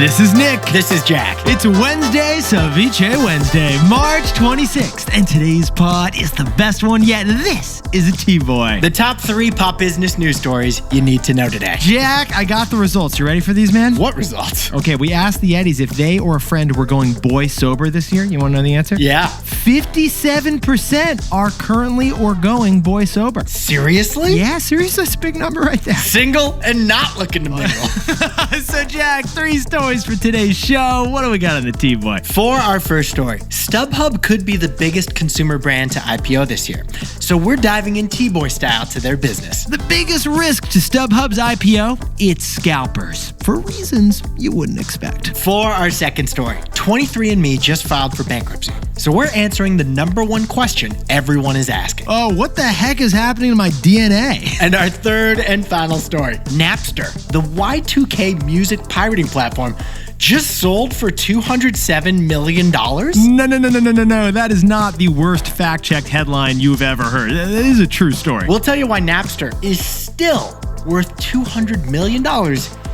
This is Nick. This is Jack. It's Wednesday, Ceviche Wednesday, March 26th, and today's pod is the best one yet. This is a T-Boy. The top 3 pop business news stories you need to know today. Jack, I got the results. You ready for these, man? What results? Okay, we asked the Eddies if they or a friend were going boy sober this year. You want to know the answer? Yeah. 57% are currently or going boy sober. Seriously? Yeah, seriously, that's a big number right there. Single and not looking to mingle. So, Jack, 3 stories for today's show. What do we got on the T-Boy? For our first story, StubHub could be the biggest consumer brand to IPO this year. So we're diving in T-Boy style to their business. The biggest risk to StubHub's IPO? It's scalpers, for reasons you wouldn't expect. For our second story, 23&Me just filed for bankruptcy. So we're answering the number one question everyone is asking. Oh, what the heck is happening to my DNA? And our third and final story, Napster, the Y2K music pirating platform, just sold for $207 million? No. That is not the worst fact-checked headline you've ever heard. That is a true story. We'll tell you why Napster is still worth $200 million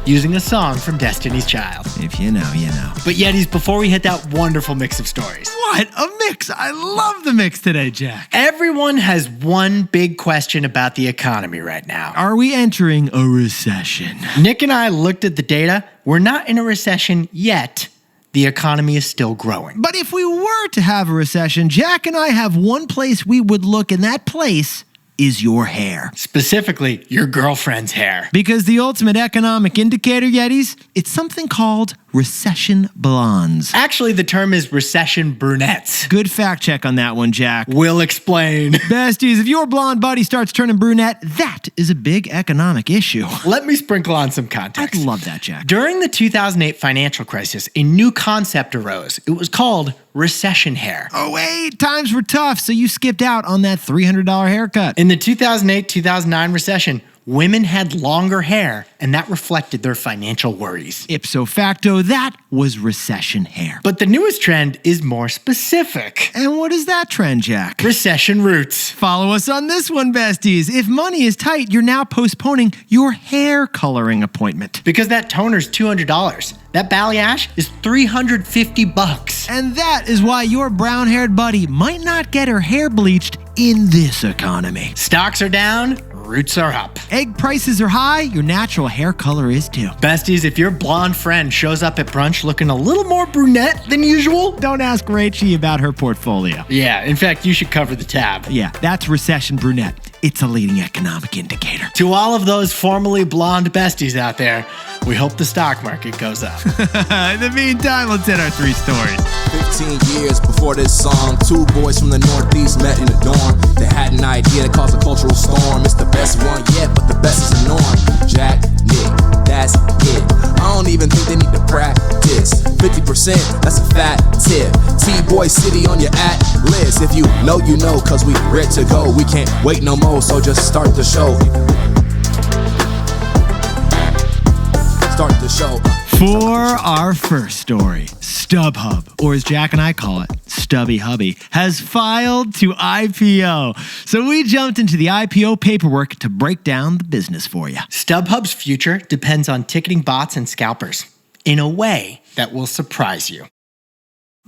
using a song from Destiny's Child. If you know, you know. But Yetis, before we hit that wonderful mix of stories. What a mix! I love the mix today, Jack. Everyone has one big question about the economy right now. Are we entering a recession? Nick and I looked at the data. We're not in a recession yet. The economy is still growing. But if we were to have a recession, Jack and I have one place we would look, and that place is your hair. Specifically, your girlfriend's hair. Because the ultimate economic indicator, Yetis, it's something called recession blondes. Actually, the term is Recession Brunettes. Good fact check on that one, Jack. We'll explain. Besties, if your blonde buddy starts turning brunette, that is a big economic issue. Let me sprinkle on some context. I'd love that, Jack. During the 2008 financial crisis, a new concept arose. It was called recession hair. Oh, wait, times were tough, so you skipped out on that $300 haircut. In the 2008-2009 recession, women had longer hair, and that reflected their financial worries. Ipso facto, that was recession hair. But the newest trend is more specific. And what is that trend, Jack? Recession roots. Follow us on this one, besties. If money is tight, you're now postponing your hair coloring appointment. Because that toner's $200. That balayage is $350. And that is why your brown-haired buddy might not get her hair bleached in this economy. Stocks are down, roots are up. Egg prices are high, your natural hair color is too. Besties, if your blonde friend shows up at brunch looking a little more brunette than usual, don't ask Rachie about her portfolio. Yeah, in fact, you should cover the tab. Yeah, that's Recession Brunette. It's a leading economic indicator. To all of those formerly blonde besties out there, we hope the stock market goes up. In the meantime, let's hit our 3 stories. 15 years before this song, 2 boys from the Northeast met in a dorm. They had an idea that caused a cultural storm. It's the best one yet, but the best is the norm. Jack, Nick, that's it. I don't even think they need to practice. 50%, that's a fat tip. T-Boy City on your at-list. If you know, you know, cause we ready to go. We can't wait no more, so just start the show. Start the show. For our first story, StubHub, or as Jack and I call it, Stubby Hubby, has filed to IPO. So we jumped into the IPO paperwork to break down the business for you. StubHub's future depends on ticketing bots and scalpers in a way that will surprise you.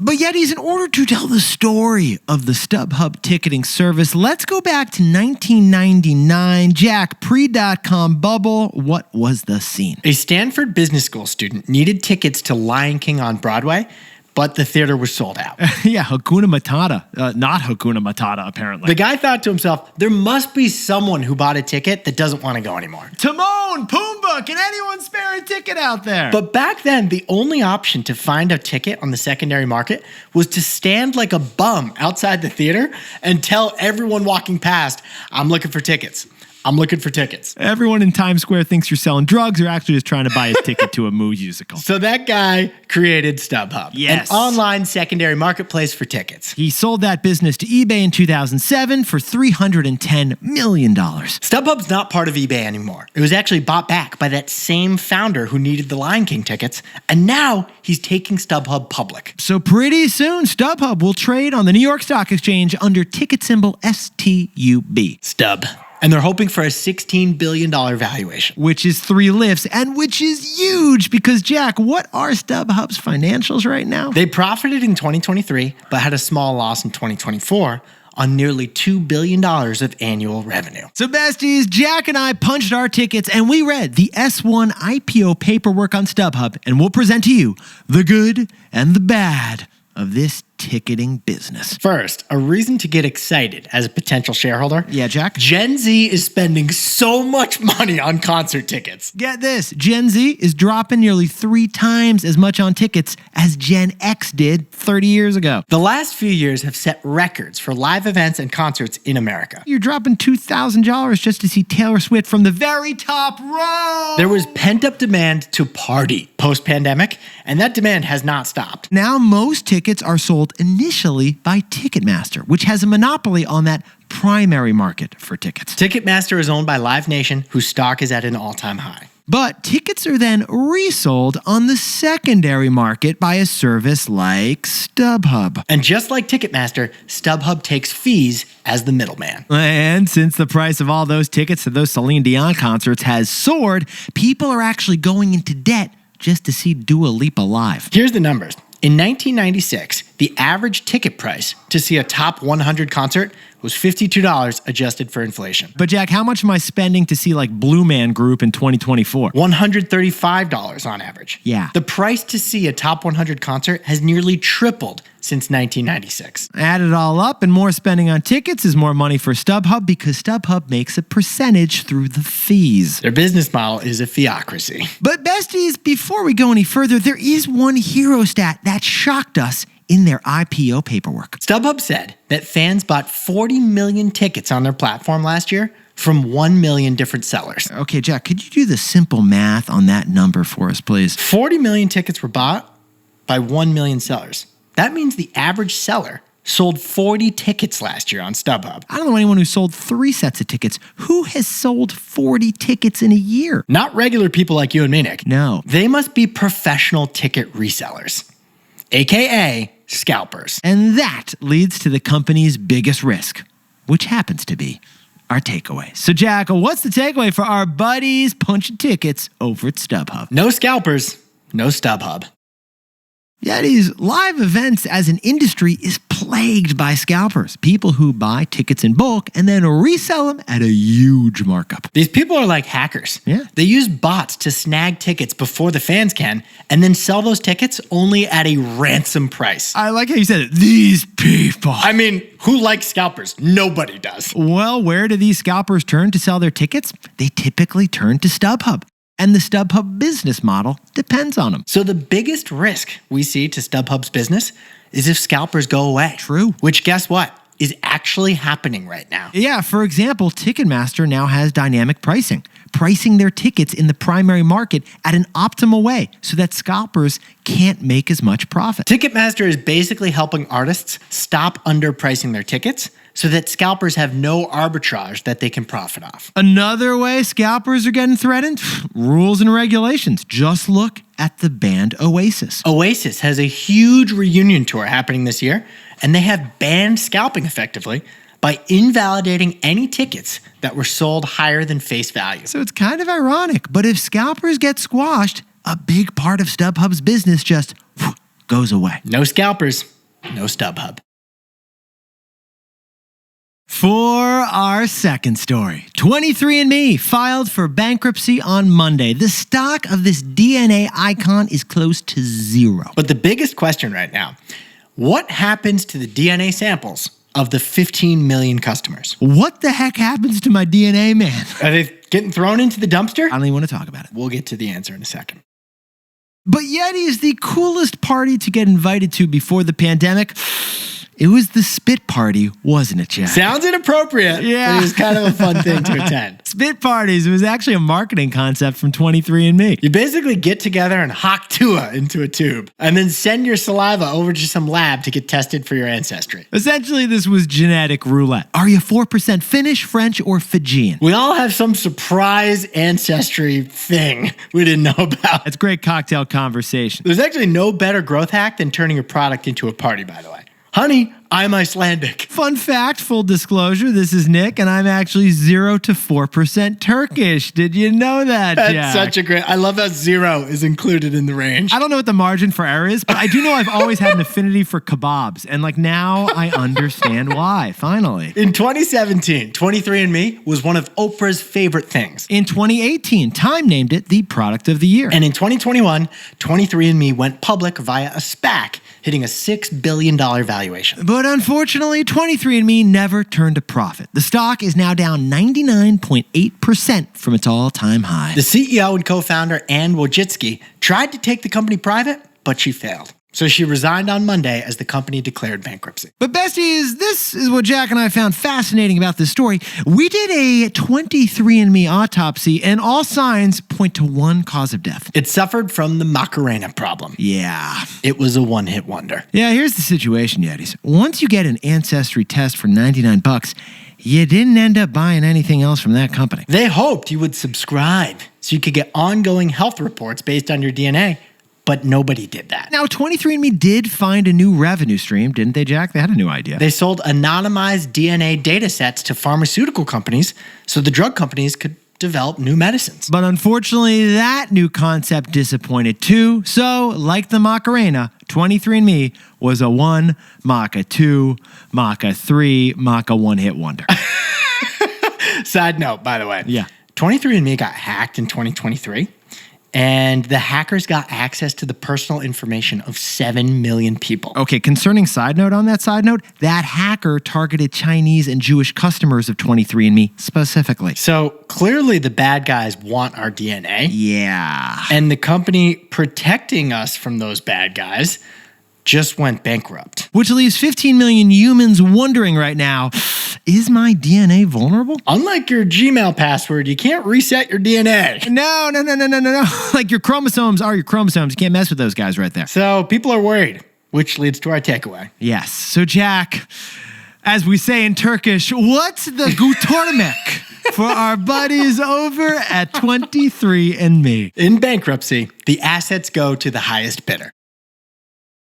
But Yetis, in order to tell the story of the StubHub ticketing service, let's go back to 1999. Jack, pre.com bubble, what was the scene? A Stanford Business School student needed tickets to Lion King on Broadway, but the theater was sold out. Yeah, Hakuna Matata. Not Hakuna Matata, apparently. The guy thought to himself, there must be someone who bought a ticket that doesn't want to go anymore. Timon, Pumbaa, can anyone spare a ticket out there? But back then, the only option to find a ticket on the secondary market was to stand like a bum outside the theater and tell everyone walking past, I'm looking for tickets. I'm looking for tickets. Everyone in Times Square thinks you're selling drugs. You're actually just trying to buy a ticket to a musical. So that guy created StubHub, yes, an online secondary marketplace for tickets. He sold that business to eBay in 2007 for $310 million. StubHub's not part of eBay anymore. It was actually bought back by that same founder who needed the Lion King tickets, and now he's taking StubHub public. So pretty soon, StubHub will trade on the New York Stock Exchange under ticket symbol STUB. STUB. And they're hoping for a $16 billion valuation. Which is 3 lifts, and which is huge because, Jack, what are StubHub's financials right now? They profited in 2023, but had a small loss in 2024 on nearly $2 billion of annual revenue. So, besties, Jack and I punched our tickets and we read the S1 IPO paperwork on StubHub, and we'll present to you the good and the bad of this ticketing business. First, a reason to get excited as a potential shareholder. Yeah, Jack? Gen Z is spending so much money on concert tickets. Get this, Gen Z is dropping nearly 3 times as much on tickets as Gen X did 30 years ago. The last few years have set records for live events and concerts in America. You're dropping $2,000 just to see Taylor Swift from the very top row. There was pent-up demand to party post-pandemic, and that demand has not stopped. Now most tickets are sold initially by Ticketmaster, which has a monopoly on that primary market for tickets. Ticketmaster is owned by Live Nation, whose stock is at an all-time high. But tickets are then resold on the secondary market by a service like StubHub. And just like Ticketmaster, StubHub takes fees as the middleman. And since the price of all those tickets to those Celine Dion concerts has soared, people are actually going into debt just to see Dua Lipa live. Here's the numbers. In 1996, the average ticket price to see a top 100 concert was $52 adjusted for inflation. But Jack, how much am I spending to see like Blue Man Group in 2024? $135 on average. Yeah. The price to see a top 100 concert has nearly tripled since 1996. Add it all up, and more spending on tickets is more money for StubHub because StubHub makes a percentage through the fees. Their business model is a theocracy. But besties, before we go any further, there is one hero stat that shocked us in their IPO paperwork. StubHub said that fans bought 40 million tickets on their platform last year from 1 million different sellers. Okay, Jack, could you do the simple math on that number for us, please? 40 million tickets were bought by 1 million sellers. That means the average seller sold 40 tickets last year on StubHub. I don't know anyone who sold 3 sets of tickets. Who has sold 40 tickets in a year? Not regular people like you and me, Nick. No. They must be professional ticket resellers, aka scalpers. And that leads to the company's biggest risk, which happens to be our takeaway. So, Jack, what's the takeaway for our buddies punching tickets over at StubHub? No scalpers, no StubHub. Yetis, live events as an industry is plagued by scalpers, people who buy tickets in bulk and then resell them at a huge markup. These people are like hackers. Yeah. They use bots to snag tickets before the fans can and then sell those tickets only at a ransom price. I like how you said it. These people. I mean, who likes scalpers? Nobody does. Well, where do these scalpers turn to sell their tickets? They typically turn to StubHub. And the StubHub business model depends on them. So the biggest risk we see to StubHub's business is if scalpers go away. True. Which, guess what, is actually happening right now. Yeah, for example, Ticketmaster now has dynamic pricing their tickets in the primary market at an optimal way so that scalpers can't make as much profit. Ticketmaster is basically helping artists stop underpricing their tickets so that scalpers have no arbitrage that they can profit off. Another way scalpers are getting threatened? Rules and regulations. Just look at the band Oasis. Oasis has a huge reunion tour happening this year, and they have banned scalping effectively by invalidating any tickets that were sold higher than face value. So it's kind of ironic, but if scalpers get squashed, a big part of StubHub's business just goes away. No scalpers, no StubHub. For our second story, 23&Me filed for bankruptcy on Monday. The stock of this DNA icon is close to zero. But the biggest question right now, what happens to the DNA samples of the 15 million customers? What the heck happens to my DNA, man? Are they getting thrown into the dumpster? I don't even want to talk about it. We'll get to the answer in a second. But Yeti is the coolest party to get invited to before the pandemic. It was the spit party, wasn't it, Jack? Sounds inappropriate, Yeah. but it was kind of a fun thing to attend. Spit parties. It was actually a marketing concept from 23&Me. You basically get together and hock Tua into a tube and then send your saliva over to some lab to get tested for your ancestry. Essentially, this was genetic roulette. Are you 4% Finnish, French, or Fijian? We all have some surprise ancestry thing we didn't know about. That's great cocktail conversation. There's actually no better growth hack than turning your product into a party, by the way. Honey, I'm Icelandic. Fun fact, full disclosure, this is Nick, and I'm actually 0 to 4% Turkish. Did you know that, That's Jack? such a great... I love how 0 is included in the range. I don't know what the margin for error is, but I do know I've always had an affinity for kebabs. And like now I understand why, finally. In 2017, 23&Me was one of Oprah's favorite things. In 2018, Time named it the product of the year. And in 2021, 23&Me went public via a SPAC, hitting a $6 billion valuation. But unfortunately, 23andMe never turned a profit. The stock is now down 99.8% from its all-time high. The CEO and co-founder, Ann Wojcicki, tried to take the company private, but she failed. So she resigned on Monday as the company declared bankruptcy. But besties, this is what Jack and I found fascinating about this story. We did a 23andMe autopsy, and all signs point to one cause of death. It suffered from the Macarena problem. Yeah. It was a one-hit wonder. Yeah, here's the situation, Yetis. Once you get an ancestry test for $99, you didn't end up buying anything else from that company. They hoped you would subscribe so you could get ongoing health reports based on your DNA, but nobody did that. Now, 23andMe did find a new revenue stream, didn't they, Jack? They had a new idea. They sold anonymized DNA data sets to pharmaceutical companies so the drug companies could develop new medicines. But unfortunately, that new concept disappointed too. So, like the Macarena, 23andMe was a 1, Maca 2, Maca 3, Maca one-hit wonder. Side note, by the way. Yeah. 23andMe got hacked in 2023. And the hackers got access to the personal information of 7 million people. Okay, concerning side note on that side note, that hacker targeted Chinese and Jewish customers of 23andMe specifically. So clearly the bad guys want our DNA. Yeah. And the company protecting us from those bad guys just went bankrupt. Which leaves 15 million humans wondering right now, is my DNA vulnerable? Unlike your Gmail password, you can't reset your DNA. No. Like your chromosomes are your chromosomes. You can't mess with those guys right there. So people are worried, which leads to our takeaway. Yes. So Jack, as we say in Turkish, what's the gutormek for our buddies over at 23andMe? In bankruptcy, the assets go to the highest bidder.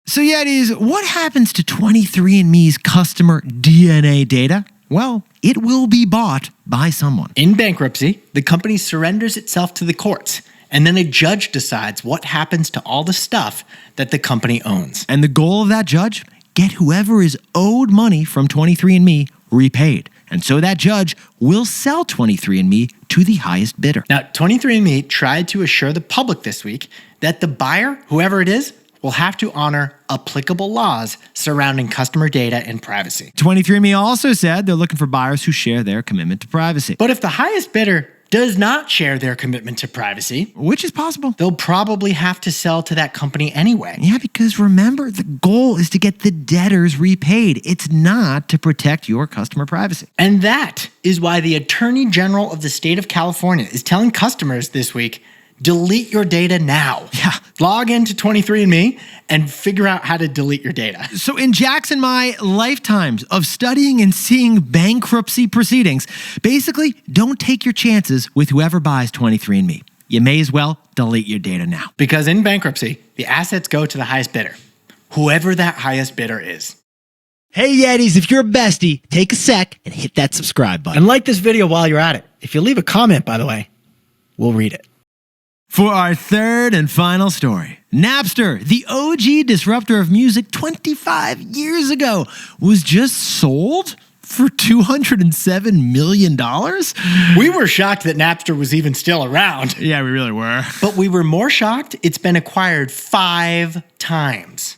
So Yetis, what happens to 23andMe's customer DNA data? Well, it will be bought by someone. In bankruptcy, the company surrenders itself to the courts, and then a judge decides what happens to all the stuff that the company owns. And the goal of that judge? Get whoever is owed money from 23andMe repaid. And so that judge will sell 23andMe to the highest bidder. Now, 23andMe tried to assure the public this week that the buyer, whoever it is, will have to honor applicable laws surrounding customer data and privacy. 23andMe also said they're looking for buyers who share their commitment to privacy. But if the highest bidder does not share their commitment to privacy, Which is possible. they'll probably have to sell to that company anyway. Yeah, because remember, the goal is to get the debtors repaid. It's not to protect your customer privacy. And that is why the Attorney General of the state of California is telling customers this week, delete your data now. Yeah. Log into 23andMe and figure out how to delete your data. So in Jack's and my lifetimes of studying and seeing bankruptcy proceedings, basically, don't take your chances with whoever buys 23andMe. You may as well delete your data now. Because in bankruptcy, the assets go to the highest bidder, whoever that highest bidder is. Hey Yetis, if you're a bestie, take a sec and hit that subscribe button. And like this video while you're at it. If you leave a comment, by the way, we'll read it. For our third and final story, Napster, the OG disruptor of music 25 years ago, was just sold for $207 million? We were shocked that Napster was even still around. Yeah, we really were. But we were more shocked it's been acquired 5 times.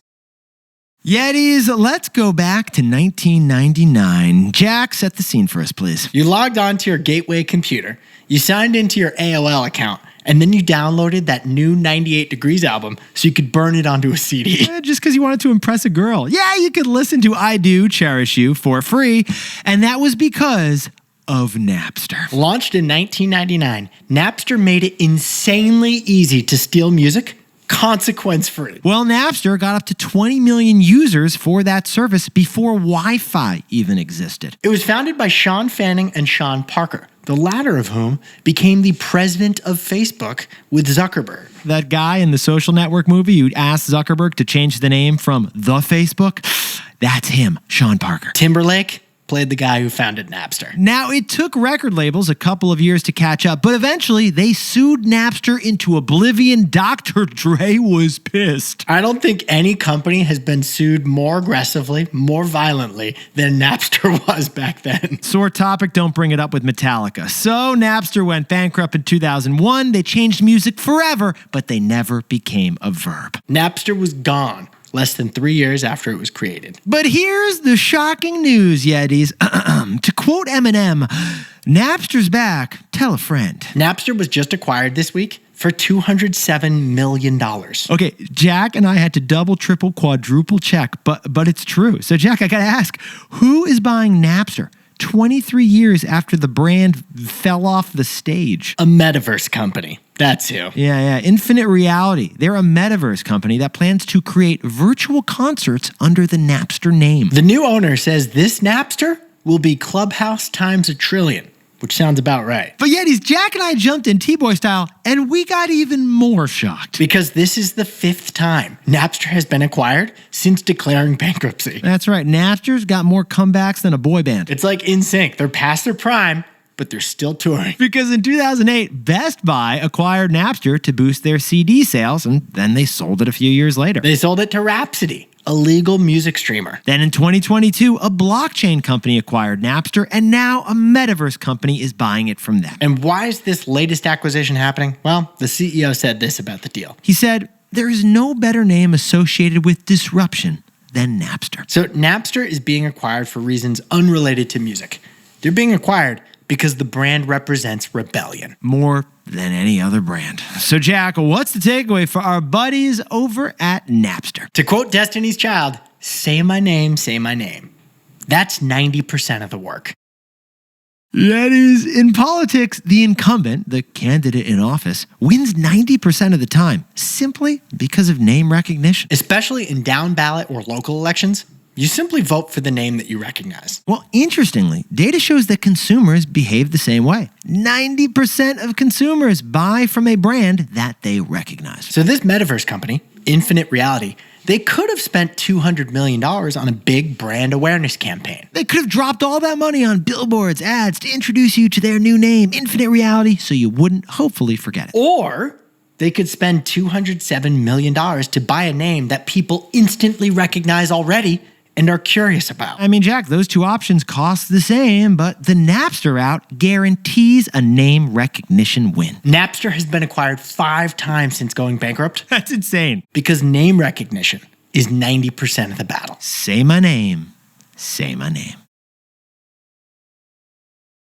Yetis, let's go back to 1999. Jack, set the scene for us, please. You logged onto your gateway computer, you signed into your AOL account, and then you downloaded that new 98 Degrees album so you could burn it onto a CD. Just because you wanted to impress a girl. Yeah, you could listen to I Do Cherish You for free, and that was because of Napster. Launched in 1999, Napster made it insanely easy to steal music, consequence-free. Well, Napster got up to 20 million users for that service before Wi-Fi even existed. It was founded by Sean Fanning and Sean Parker, the latter of whom became the president of Facebook with Zuckerberg. That guy in the Social Network movie who asked Zuckerberg to change the name from The Facebook? That's him, Sean Parker. Timberlake played the guy who founded Napster. Now, it took record labels a couple of years to catch up, but eventually they sued Napster into oblivion. Dr. Dre was pissed. I don't think any company has been sued more aggressively, more violently than Napster was back then. Sore topic, don't bring it up with Metallica. So Napster went bankrupt in 2001. They changed music forever, but they never became a verb. Napster was gone less than 3 years after it was created. But here's the shocking news, Yetis. To quote Eminem, Napster's back, tell a friend. Napster was just acquired this week for $207 million. Okay, Jack and I had to double, triple, quadruple check, but it's true. So Jack, I gotta ask, who is buying Napster 23 years after the brand fell off the stage? A metaverse company. That's who. Yeah. Infinite Reality. They're a metaverse company that plans to create virtual concerts under the Napster name. The new owner says this Napster will be Clubhouse times a trillion, which sounds about right. But Yetis, Jack and I jumped in T-Boy style, and we got even more shocked. Because this is the 5th time Napster has been acquired since declaring bankruptcy. That's right. Napster's got more comebacks than a boy band. It's like NSYNC. They're past their prime, but they're still touring. Because in 2008, Best Buy acquired Napster to boost their CD sales, and then they sold it a few years later. They sold it to Rhapsody, a legal music streamer. Then in 2022, a blockchain company acquired Napster, and now a metaverse company is buying it from them. And why is this latest acquisition happening? Well, the CEO said this about the deal. He said, "There is no better name associated with disruption than Napster." So Napster is being acquired for reasons unrelated to music. They're being acquired because the brand represents rebellion. More than any other brand. So Jack, what's the takeaway for our buddies over at Napster? To quote Destiny's Child, say my name, say my name. That's 90% of the work. That is, in politics, the incumbent, the candidate in office, wins 90% of the time, simply because of name recognition. Especially in down ballot or local elections, you simply vote for the name that you recognize. Well, interestingly, data shows that consumers behave the same way. 90% of consumers buy from a brand that they recognize. So this metaverse company, Infinite Reality, they could have spent $200 million on a big brand awareness campaign. They could have dropped all that money on billboards, ads to introduce you to their new name, Infinite Reality, so you wouldn't hopefully forget it. Or they could spend $207 million to buy a name that people instantly recognize already and are curious about. I mean, Jack, those two options cost the same, but the Napster route guarantees a name recognition win. Napster has been acquired 5 times since going bankrupt That's insane. because name recognition is 90% of the battle. Say my name. Say my name.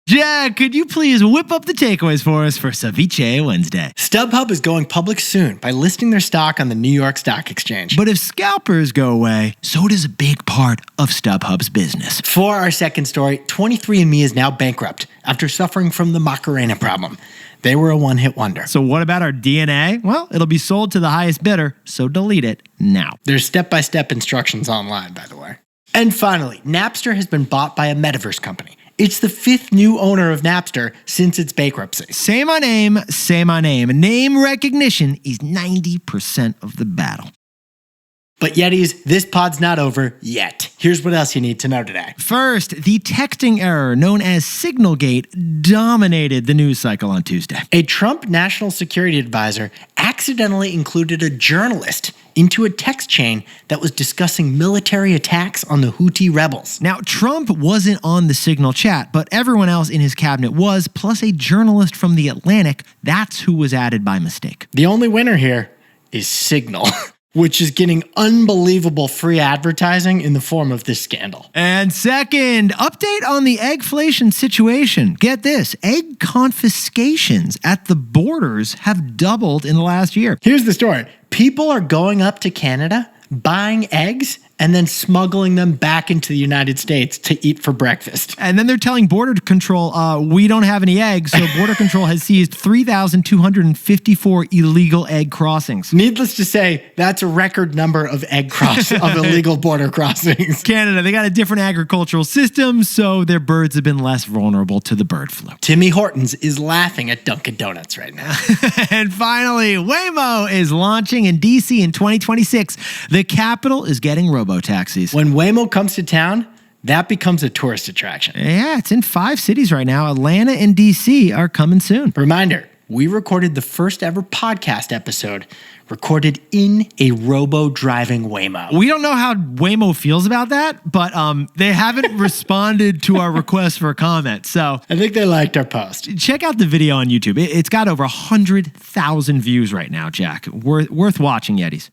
Jack, could you please whip up the takeaways for us for Ceviche Wednesday? StubHub is going public soon by listing their stock on the New York Stock Exchange. But if scalpers go away, so does a big part of StubHub's business. For our second story, 23&Me is now bankrupt after suffering from the Macarena problem. They were a one-hit wonder. So what about our DNA? Well, it'll be sold to the highest bidder, so delete it now. There's step-by-step instructions online, by the way. And finally, Napster has been bought by a metaverse company. It's the 5th new owner of Napster since its bankruptcy. Say my name, say my name. Name recognition is 90% of the battle. But Yetis, this pod's not over yet. Here's what else you need to know today. First, the texting error known as Signalgate dominated the news cycle on Tuesday. A Trump national security advisor accidentally included a journalist into a text chain that was discussing military attacks on the Houthi rebels. Now, Trump wasn't on the Signal chat, but everyone else in his cabinet was, plus a journalist from The Atlantic. That's who was added by mistake. The only winner here is Signal, which is getting unbelievable free advertising in the form of this scandal. And second, update on the eggflation situation. Get this, egg confiscations at the borders have doubled in the last year. Here's the story. People are going up to Canada, buying eggs, and then smuggling them back into the United States to eat for breakfast. And then they're telling Border Control, we don't have any eggs, so Border Control has seized 3,254 illegal egg crossings. Needless to say, that's a record number of of illegal border crossings. Canada, they got a different agricultural system, so their birds have been less vulnerable to the bird flu. Timmy Hortons is laughing at Dunkin' Donuts right now. And finally, Waymo is launching in DC in 2026. The capital is getting robotaxis. robo-taxis. When Waymo comes to town, that becomes a tourist attraction. Yeah, it's in 5 cities right now. Atlanta and DC are coming soon. Reminder, we recorded the first ever podcast episode recorded in a robo-driving Waymo. We don't know how Waymo feels about that, but they haven't responded to our request for a comment. So I think they liked our post. check out the video on YouTube. It's got over 100,000 views right now, Jack. Worth watching, Yetis.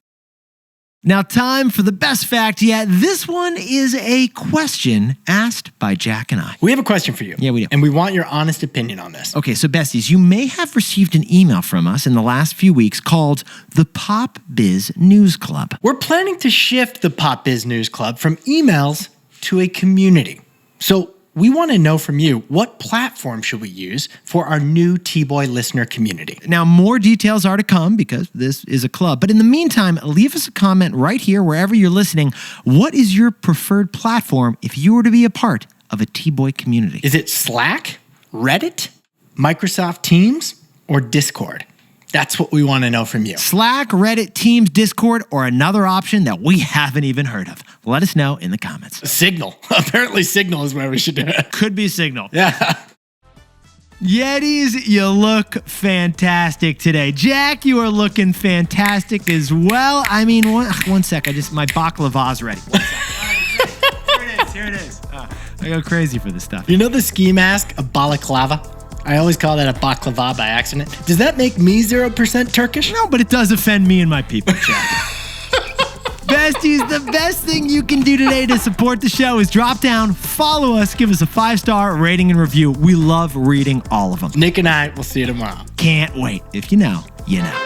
Now, time for the best fact yet. This one is a question asked by Jack and I. We have a question for you. Yeah, we do. And we want your honest opinion on this. Okay, so besties, you may have received an email from us in the last few weeks called the Pop Biz News Club. We're planning to shift the Pop Biz News Club from emails to a community. So we want to know from you, what platform should we use for our new T-Boy listener community? Now, more details are to come because this is a club. But in the meantime, leave us a comment right here, wherever you're listening. What is your preferred platform if you were to be a part of a T-Boy community? Is it Slack, Reddit, Microsoft Teams, or Discord? That's what we want to know from you. Slack, Reddit, Teams, Discord, or another option that we haven't even heard of? Let us know in the comments. Signal. Apparently Signal is where we should do it. Could be Signal. Yeah. Yetis, you look fantastic today. Jack, you are looking fantastic as well. I mean, one sec. My baklava's ready. One sec. Here it is. I go crazy for this stuff. You know the ski mask, a balaclava? I always call that a baklava by accident. Does that make me 0% Turkish? No, but it does offend me and my people, Jack. Besties, the best thing you can do today to support the show is drop down, follow us, give us a 5-star rating and review. We love reading all of them. Nick and I will see you tomorrow. Can't wait. If you know, you know.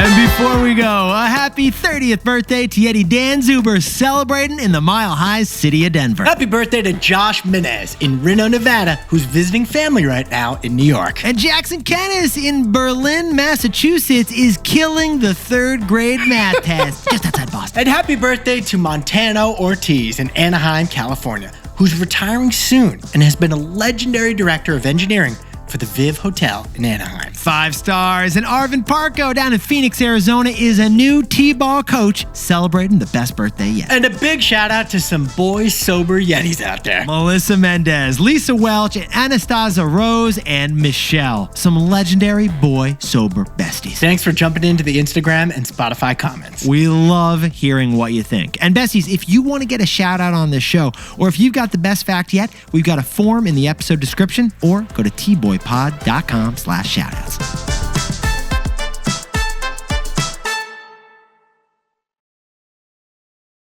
And before we go, a happy 30th birthday to Yeti Dan Zuber, celebrating in the Mile High city of Denver. Happy birthday to Josh Menez in Reno, Nevada, who's visiting family right now in New York. And Jackson Kennis in Berlin, Massachusetts is killing the 3rd grade math test just outside Boston. And happy birthday to Montano Ortiz in Anaheim, California, who's retiring soon and has been a legendary director of engineering for the Viv Hotel in Anaheim. 5 stars. And Arvin Parko down in Phoenix, Arizona is a new T-ball coach celebrating the best birthday yet. And a big shout out to some boys sober Yetis out there. Melissa Mendez, Lisa Welch, and Anastasia Rose and Michelle. Some legendary boy sober besties. Thanks for jumping into the Instagram and Spotify comments. We love hearing what you think. And besties, if you want to get a shout out on this show, or if you've got the best fact yet, we've got a form in the episode description, or go to tboypod.com/shoutouts.